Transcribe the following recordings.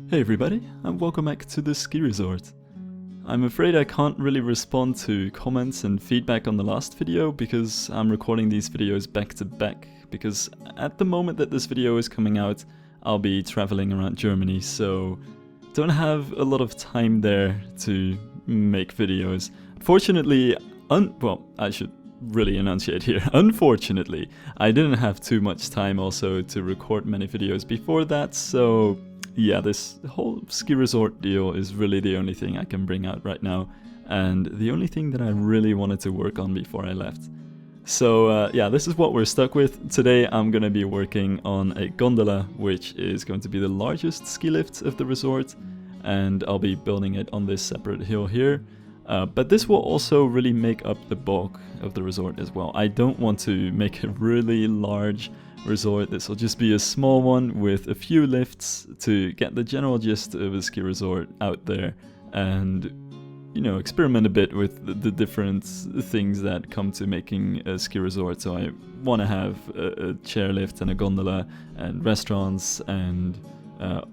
Hey everybody, and welcome back to the ski resort. I'm afraid I can't really respond to comments and feedback on the last video because I'm recording these videos back to back, because at the moment that this video is coming out, I'll be traveling around Germany, so don't have a lot of time there to make videos. Fortunately, well, I should really enunciate here. Unfortunately, I didn't have too much time also to record many videos before that, so yeah, this whole ski resort deal is really the only thing I can bring out right now, and the only thing that I really wanted to work on before I left. So yeah, this is what we're stuck with. Today I'm going to be working on a gondola, which is going to be the largest ski lift of the resort, and I'll be building it on this separate hill here. But this will also really make up the bulk of the resort as well. I don't want to make a really large resort. This will just be a small one with a few lifts to get the general gist of a ski resort out there and, you know, experiment a bit with the different things that come to making a ski resort. So I want to have a chairlift and a gondola and restaurants and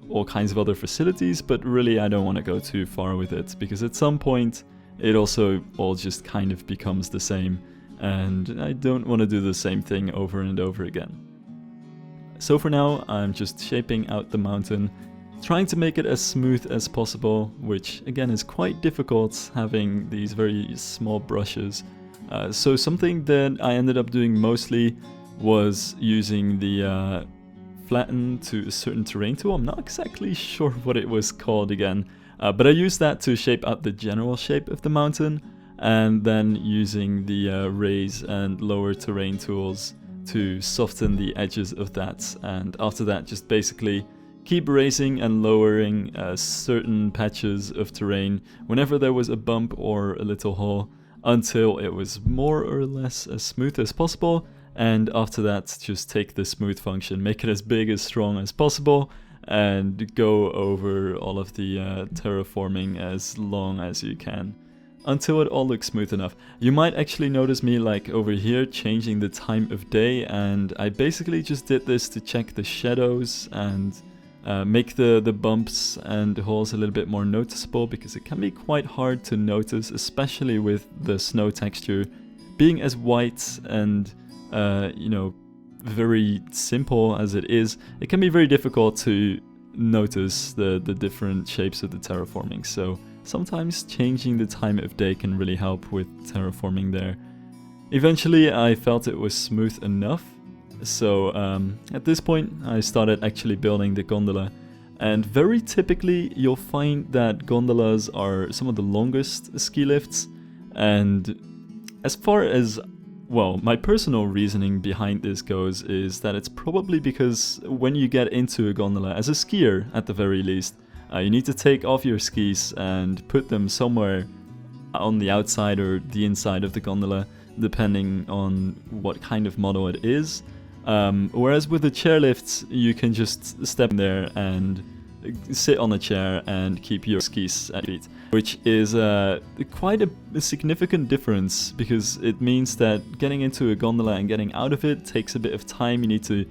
all kinds of other facilities, but really I don't want to go too far with it because at some point it also all just kind of becomes the same, and I don't want to do the same thing over and over again. So for now, I'm just shaping out the mountain, trying to make it as smooth as possible, which again is quite difficult having these very small brushes. So something that I ended up doing mostly was using the flatten to a certain terrain tool. I'm not exactly sure what it was called again, but I used that to shape out the general shape of the mountain, and then using the raise and lower terrain tools to soften the edges of that, and after that just basically keep raising and lowering certain patches of terrain whenever there was a bump or a little hole until it was more or less as smooth as possible, and after that just take the smooth function, make it as big as strong as possible, and go over all of the terraforming as long as you can until it all looks smooth enough. You might actually notice me like over here changing the time of day, and I basically just did this to check the shadows and make the bumps and holes a little bit more noticeable, because it can be quite hard to notice, especially with the snow texture being as white and you know, very simple as it is. It can be very difficult to notice the different shapes of the terraforming, so sometimes changing the time of day can really help with terraforming there. Eventually I felt it was smooth enough, so at this point I started actually building the gondola, and very typically you'll find that gondolas are some of the longest ski lifts, and as far as, well, my personal reasoning behind this goes is that it's probably because when you get into a gondola, as a skier at the very least, you need to take off your skis and put them somewhere on the outside or the inside of the gondola, depending on what kind of model it is. Whereas with the chairlifts, you can just step in there and sit on a chair and keep your skis at your feet, which is quite a significant difference, because it means that getting into a gondola and getting out of it takes a bit of time. You need to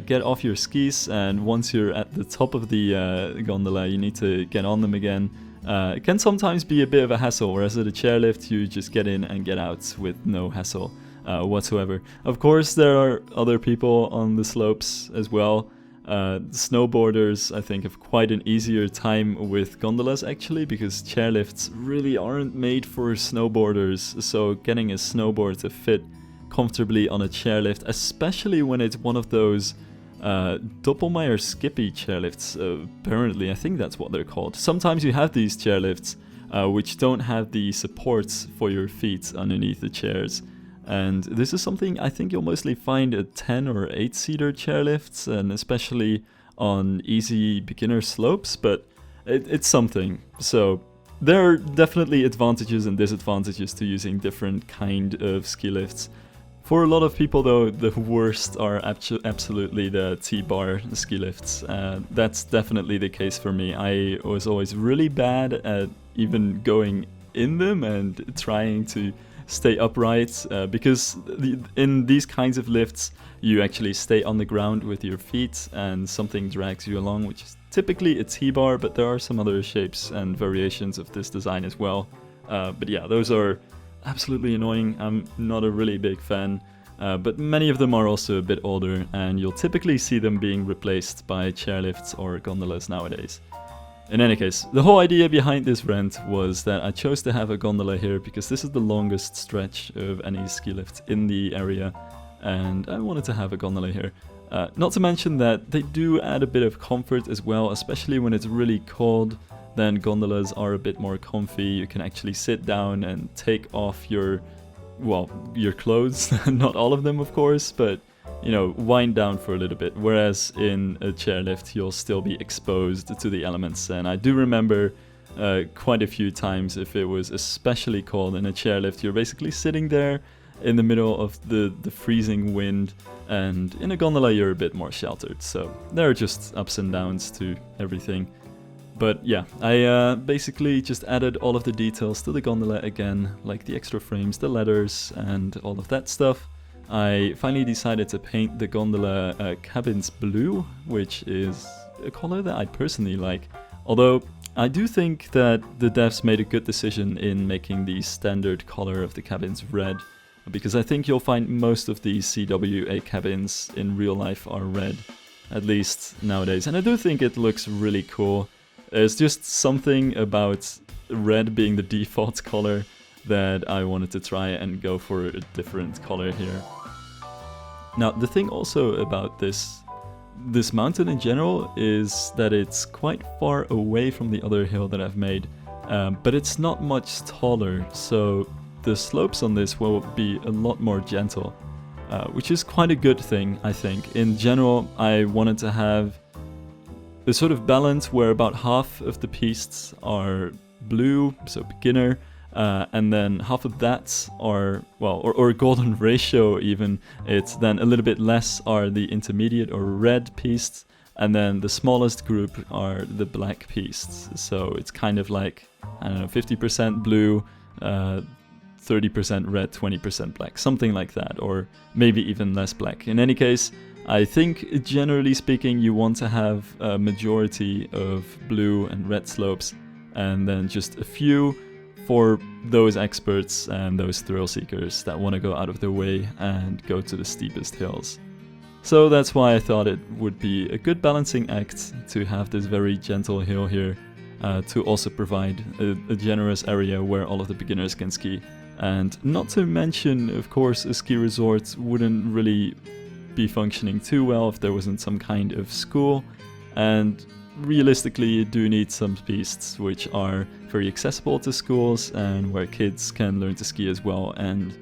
get off your skis, and once you're at the top of the gondola, you need to get on them again. It can sometimes be a bit of a hassle, whereas at a chairlift you just get in and get out with no hassle whatsoever. Of course, there are other people on the slopes as well. Snowboarders, I think, have quite an easier time with gondolas actually, because chairlifts really aren't made for snowboarders, so getting a snowboard to fit comfortably on a chairlift, especially when it's one of those Doppelmayr Skippy chairlifts, apparently, I think that's what they're called. Sometimes you have these chairlifts which don't have the supports for your feet underneath the chairs, and this is something I think you'll mostly find at 10 or 8-seater chairlifts, and especially on easy beginner slopes, but it's something. So there are definitely advantages and disadvantages to using different kind of ski lifts. For a lot of people though, the worst are absolutely the T-bar ski lifts. That's definitely the case for me. I was always really bad at even going in them and trying to stay upright, because in these kinds of lifts you actually stay on the ground with your feet and something drags you along, which is typically a T-bar, but there are some other shapes and variations of this design as well. But yeah, those are absolutely annoying. I'm not a really big fan, but many of them are also a bit older, and you'll typically see them being replaced by chairlifts or gondolas nowadays. In any case, the whole idea behind this rent was that I chose to have a gondola here because this is the longest stretch of any ski lift in the area, and I wanted to have a gondola here. Not to mention that they do add a bit of comfort as well, especially when it's really cold. Then gondolas are a bit more comfy. You can actually sit down and take off your clothes. Not all of them, of course, but you know, wind down for a little bit, whereas in a chairlift you'll still be exposed to the elements. And I do remember quite a few times, if it was especially cold in a chairlift, you're basically sitting there in the middle of the freezing wind, and in a gondola you're a bit more sheltered. So there are just ups and downs to everything. But yeah, I basically just added all of the details to the gondola again, like the extra frames, the letters, and all of that stuff. I finally decided to paint the gondola cabins blue, which is a color that I personally like. Although I do think that the devs made a good decision in making the standard color of the cabins red, because I think you'll find most of the CWA cabins in real life are red, at least nowadays. And I do think it looks really cool. There's just something about red being the default color that I wanted to try and go for a different color here. Now, the thing also about this mountain in general is that it's quite far away from the other hill that I've made, but it's not much taller, so the slopes on this will be a lot more gentle, which is quite a good thing, I think. In general, I wanted to have a sort of balance where about half of the pistes are blue, so beginner, and then half of that are, well, or a golden ratio even, it's then a little bit less are the intermediate or red pistes, and then the smallest group are the black pistes. So it's kind of like, I don't know, 50% blue, 30% red, 20% black, something like that, or maybe even less black. In any case, I think generally speaking you want to have a majority of blue and red slopes, and then just a few for those experts and those thrill seekers that want to go out of their way and go to the steepest hills. So that's why I thought it would be a good balancing act to have this very gentle hill here, to also provide a generous area where all of the beginners can ski. And not to mention, of course, a ski resort wouldn't really be functioning too well if there wasn't some kind of school, and realistically you do need some pistes which are very accessible to schools and where kids can learn to ski as well, and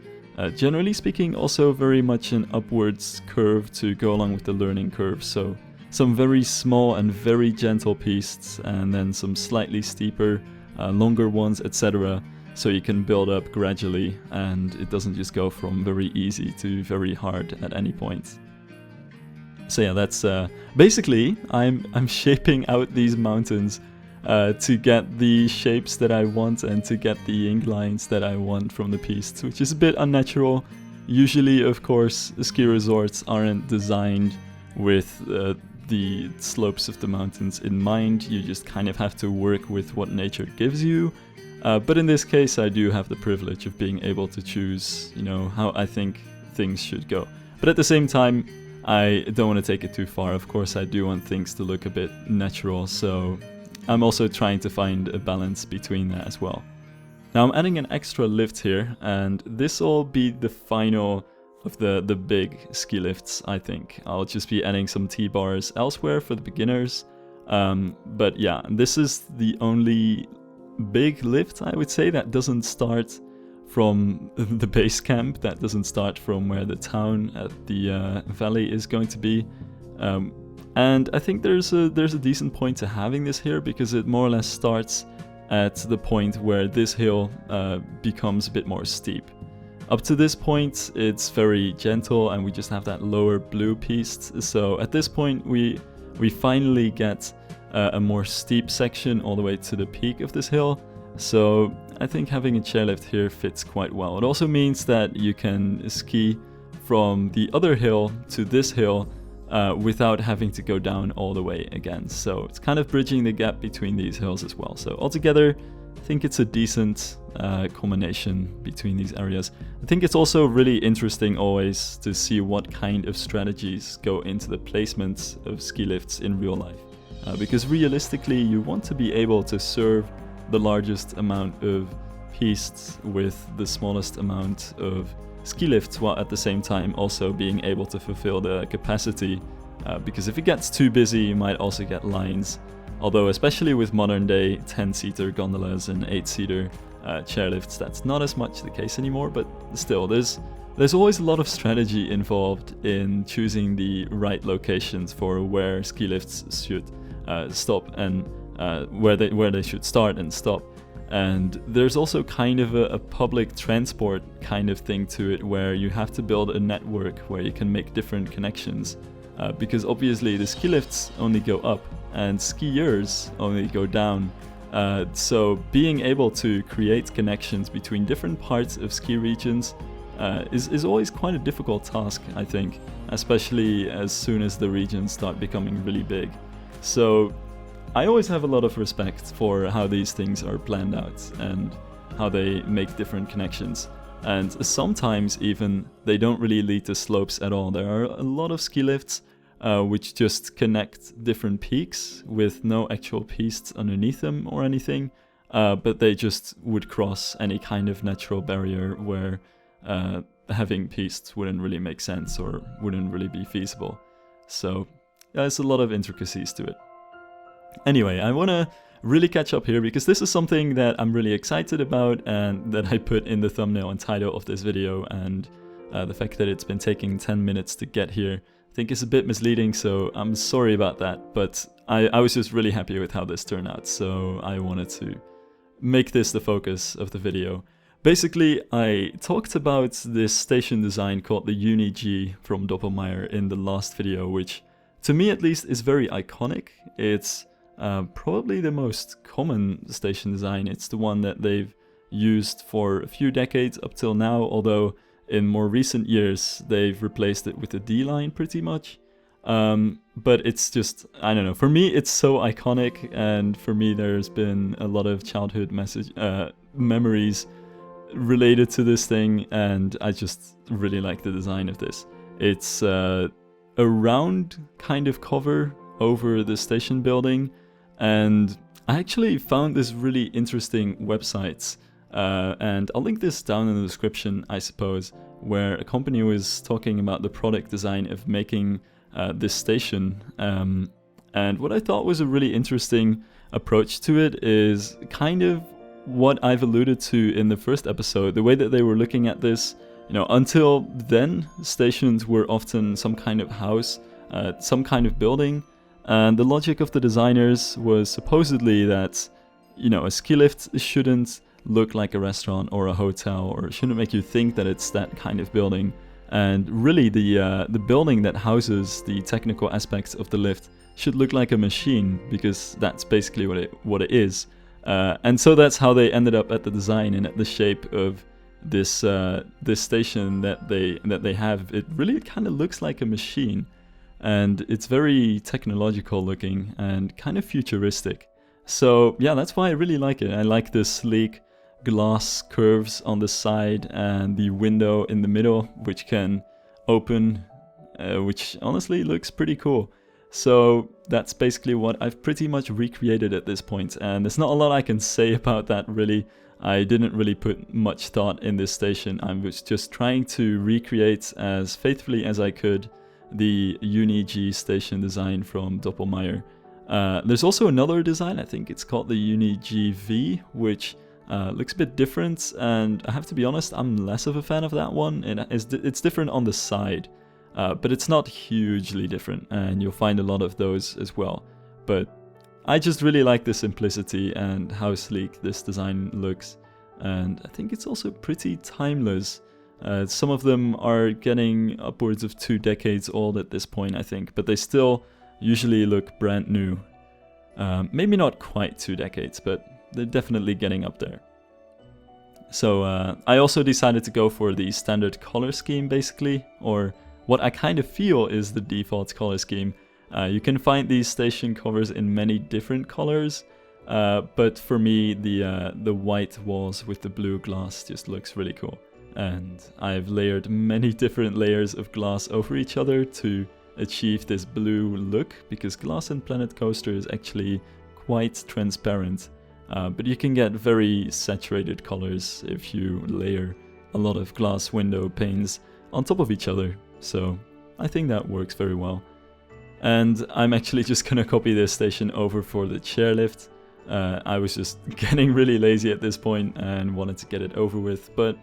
generally speaking also very much an upwards curve to go along with the learning curve. So some very small and very gentle pistes, and then some slightly steeper, longer ones, etc. So you can build up gradually, and it doesn't just go from very easy to very hard at any point. So yeah, that's basically I'm shaping out these mountains to get the shapes that I want and to get the inclines that I want from the pistes, which is a bit unnatural. Usually, of course, ski resorts aren't designed with the slopes of the mountains in mind. You just kind of have to work with what nature gives you. But in this case, I do have the privilege of being able to choose, you know, how I think things should go. But at the same time, I don't want to take it too far. Of course, I do want things to look a bit natural, so I'm also trying to find a balance between that as well. Now I'm adding an extra lift here, and this will be the final of the big ski lifts, I think. I'll just be adding some T-bars elsewhere for the beginners. But yeah, this is the only big lift, I would say, that doesn't start from the base camp, that doesn't start from where the town at the valley is going to be. And I think there's a decent point to having this here, because it more or less starts at the point where this hill becomes a bit more steep. Up to this point it's very gentle and we just have that lower blue piste, so at this point we finally get a more steep section all the way to the peak of this hill. So I think having a chairlift here fits quite well. It also means that you can ski from the other hill to this hill without having to go down all the way again. So it's kind of bridging the gap between these hills as well. So altogether, I think it's a decent combination between these areas. I think it's also really interesting always to see what kind of strategies go into the placement of ski lifts in real life. Because realistically, you want to be able to serve the largest amount of pistes with the smallest amount of ski lifts, while at the same time also being able to fulfill the capacity. Because if it gets too busy, you might also get lines. Although especially with modern day 10-seater gondolas and 8-seater chairlifts, that's not as much the case anymore, but still, there's always a lot of strategy involved in choosing the right locations for where ski lifts should stop and where they should start and stop. And there's also kind of a public transport kind of thing to it, where you have to build a network where you can make different connections. Because obviously the ski lifts only go up and skiers only go down. So being able to create connections between different parts of ski regions is always quite a difficult task, I think, especially as soon as the regions start becoming really big. So I always have a lot of respect for how these things are planned out and how they make different connections. And sometimes even they don't really lead to slopes at all. There are a lot of ski lifts which just connect different peaks with no actual pistes underneath them or anything, but they just would cross any kind of natural barrier where having pistes wouldn't really make sense or wouldn't really be feasible. So there's a lot of intricacies to it. Anyway, I want to really catch up here because this is something that I'm really excited about and that I put in the thumbnail and title of this video, and the fact that it's been taking 10 minutes to get here I think is a bit misleading, so I'm sorry about that, but I was just really happy with how this turned out, so I wanted to make this the focus of the video. Basically, I talked about this station design called the UNI-G from Doppelmayr in the last video, which to me at least is very iconic. It's probably the most common station design. It's the one that they've used for a few decades up till now, although in more recent years they've replaced it with the D-line pretty much. But it's just, I don't know, for me it's so iconic, and for me there's been a lot of childhood memories related to this thing, and I just really like the design of this. It's a round kind of cover over the station building, and I actually found this really interesting website, and I'll link this down in the description, I suppose, where a company was talking about the product design of making this station, and what I thought was a really interesting approach to it is kind of what I've alluded to in the first episode, the way that they were looking at this. You know, until then, stations were often some kind of house, some kind of building, and the logic of the designers was supposedly that, you know, a ski lift shouldn't look like a restaurant or a hotel, or shouldn't make you think that it's that kind of building. And really, the building that houses the technical aspects of the lift should look like a machine, because that's basically what it is. And so that's how they ended up at the design and at the shape of this this station that they have. It really kind of looks like a machine, and it's very technological looking and kind of futuristic. So yeah, that's why I really like it. I like the sleek glass curves on the side and the window in the middle, which can open, which honestly looks pretty cool. So that's basically what I've pretty much recreated at this point, and there's not a lot I can say about that really. I didn't really put much thought in this station. I was just trying to recreate as faithfully as I could the UNI-G station design from Doppelmayr. There's also another design, I think it's called the UNIG V, which looks a bit different, and I have to be honest, I'm less of a fan of that one. It's different on the side, but it's not hugely different, and you'll find a lot of those as well. But I just really like the simplicity and how sleek this design looks, and I think it's also pretty timeless. Some of them are getting upwards of 2 decades old at this point, I think, but they still usually look brand new. Maybe not quite 2 decades, but they're definitely getting up there. So I also decided to go for the standard color scheme basically, or what I kind of feel is the default color scheme. You can find these station covers in many different colors, but for me the white walls with the blue glass just looks really cool. And I've layered many different layers of glass over each other to achieve this blue look, because glass in Planet Coaster is actually quite transparent. But you can get very saturated colors if you layer a lot of glass window panes on top of each other. So I think that works very well. And I'm actually just gonna copy this station over for the chairlift. I was just getting really lazy at this point and wanted to get it over with, but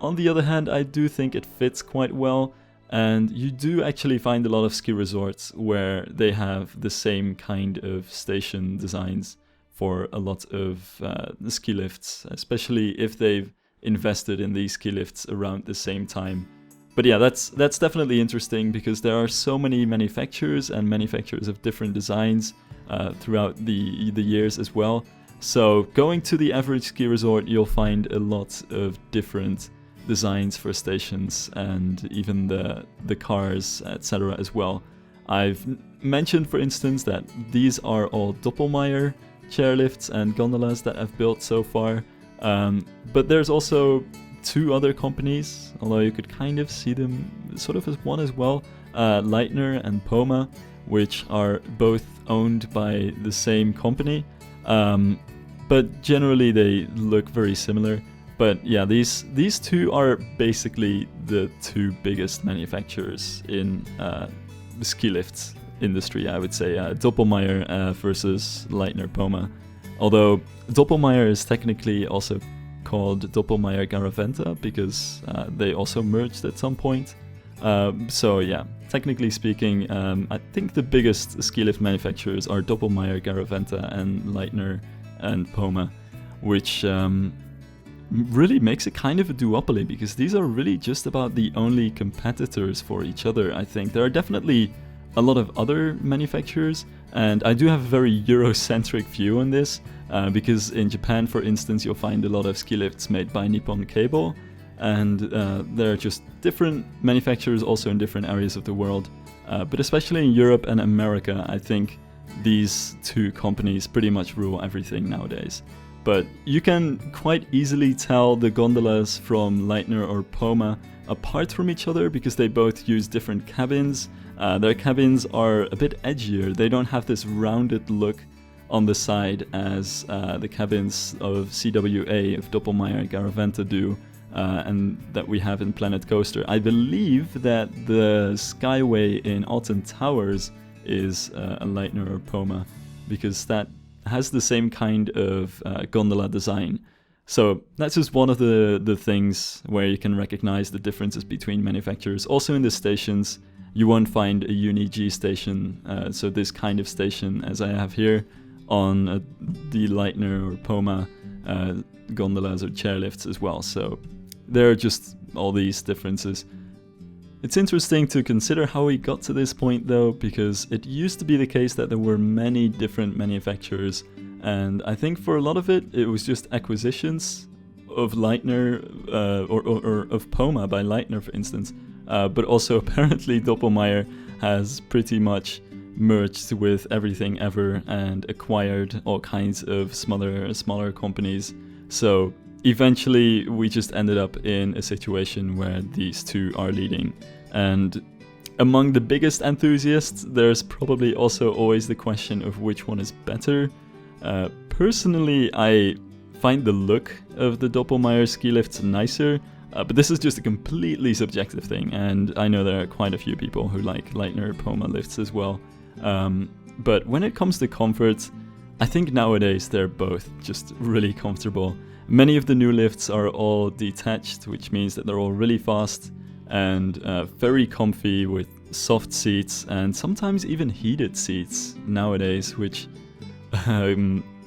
on the other hand, I do think it fits quite well, and you do actually find a lot of ski resorts where they have the same kind of station designs for a lot of ski lifts, especially if they've invested in these ski lifts around the same time. But yeah, that's definitely interesting, because there are so many manufacturers and manufacturers of different designs throughout the years as well. So going to the average ski resort, you'll find a lot of different designs for stations, and even the cars, etc. as well. I've mentioned, for instance, that these are all Doppelmayr chairlifts and gondolas that I've built so far, but there's also two other companies, although you could kind of see them sort of as one as well, Leitner and Poma, which are both owned by the same company, but generally they look very similar. But yeah, these two are basically the two biggest manufacturers in the ski lifts industry, I would say. Doppelmayr versus Leitner Poma. Although Doppelmayr is technically also called Doppelmayr Garaventa, because they also merged at some point. So yeah, technically speaking, I think the biggest ski lift manufacturers are Doppelmayr Garaventa and Leitner and Poma, which really makes it kind of a duopoly, because these are really just about the only competitors for each other. I think there are definitely a lot of other manufacturers, and I do have a very Eurocentric view on this, because in Japan, for instance, you'll find a lot of ski lifts made by Nippon Cable, and there are just different manufacturers also in different areas of the world. But especially in Europe and America, I think these two companies pretty much rule everything nowadays. But you can quite easily tell the gondolas from Leitner or Poma apart from each other, because they both use different cabins. Their cabins are a bit edgier. They don't have this rounded look on the side as the cabins of CWA, of Doppelmayr Garaventa do, and that we have in Planet Coaster. I believe that the Skyway in Alton Towers is a Leitner or Poma, because that has the same kind of gondola design. So that's just one of the things where you can recognize the differences between manufacturers. Also in the stations, you won't find a UNIG station, so this kind of station as I have here on the Leitner or Poma gondolas or chairlifts as well. So there are just all these differences. It's interesting to consider how we got to this point though, because it used to be the case that there were many different manufacturers, and I think for a lot of it, it was just acquisitions of Leitner, or of Poma by Leitner, for instance, but also apparently Doppelmayr has pretty much merged with everything ever and acquired all kinds of smaller companies. So eventually we just ended up in a situation where these two are leading. And among the biggest enthusiasts, there's probably also always the question of which one is better. Personally, I find the look of the Doppelmayr ski lifts nicer, but this is just a completely subjective thing, and I know there are quite a few people who like Leitner Poma lifts as well. But when it comes to comfort, I think nowadays they're both just really comfortable. Many of the new lifts are all detached, which means that they're all really fast and very comfy, with soft seats and sometimes even heated seats nowadays, which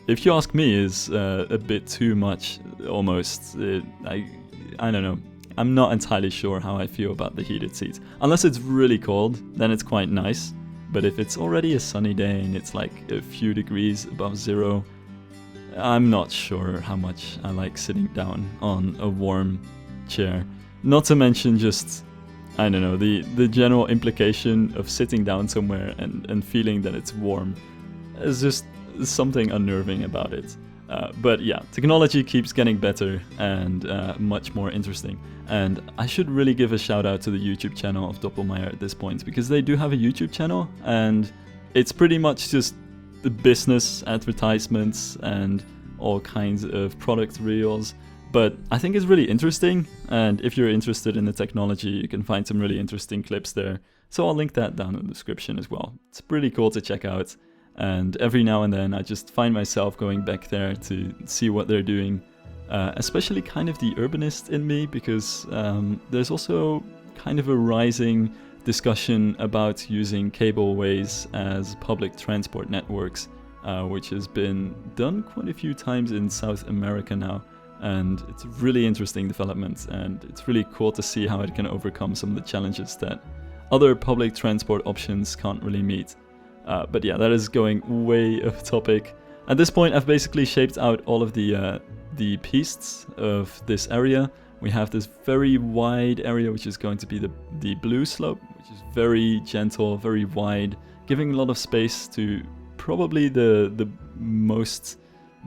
if you ask me is a bit too much almost. I don't know. I'm not entirely sure how I feel about the heated seats. Unless it's really cold, then it's quite nice. But if it's already a sunny day and it's like a few degrees above zero, I'm not sure how much I like sitting down on a warm chair. Not to mention just I don't know, the general implication of sitting down somewhere and feeling that it's warm is just something unnerving about it. But yeah, technology keeps getting better and much more interesting. And I should really give a shout out to the YouTube channel of Doppelmayr at this point, because they do have a YouTube channel and it's pretty much just the business advertisements and all kinds of product reels. But I think it's really interesting, and if you're interested in the technology, you can find some really interesting clips there. So I'll link that down in the description as well. It's pretty cool to check out, and every now and then I just find myself going back there to see what they're doing, especially kind of the urbanist in me, because there's also kind of a rising discussion about using cableways as public transport networks, which has been done quite a few times in South America now. And it's a really interesting development, and it's really cool to see how it can overcome some of the challenges that other public transport options can't really meet. But yeah, that is going way off topic. At this point, I've basically shaped out all of the pistes of this area. We have this very wide area, which is going to be the blue slope, which is very gentle, very wide, giving a lot of space to probably the most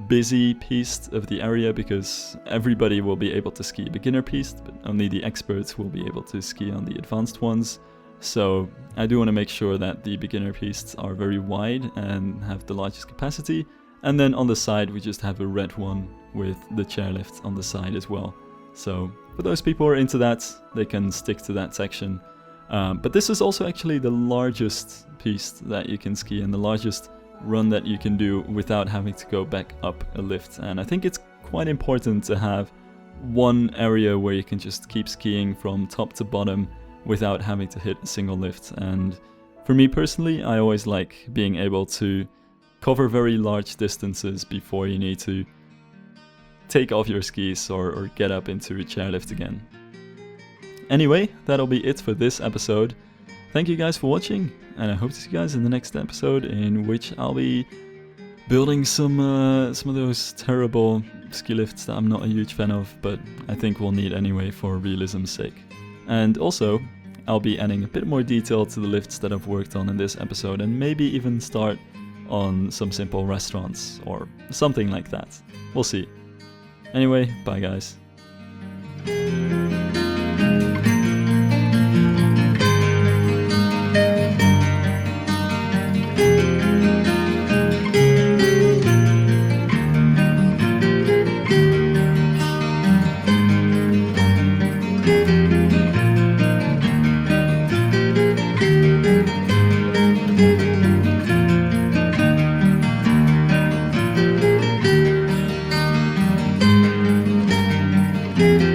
busy piste of the area, because everybody will be able to ski a beginner piste, but only the experts will be able to ski on the advanced ones. So I do want to make sure that the beginner pistes are very wide and have the largest capacity. And then on the side we just have a red one with the chairlift on the side as well. So for those people who are into that, they can stick to that section. But this is also actually the largest piste that you can ski and the largest run that you can do without having to go back up a lift. And I think it's quite important to have one area where you can just keep skiing from top to bottom without having to hit a single lift. And for me personally, I always like being able to cover very large distances before you need to take off your skis or get up into a chairlift again. Anyway, that'll be it for this episode. Thank you guys for watching, and I hope to see you guys in the next episode, in which I'll be building some of those terrible ski lifts that I'm not a huge fan of, but I think we'll need anyway for realism's sake. And also, I'll be adding a bit more detail to the lifts that I've worked on in this episode, and maybe even start on some simple restaurants or something like that. We'll see. Anyway, bye guys. Thank you.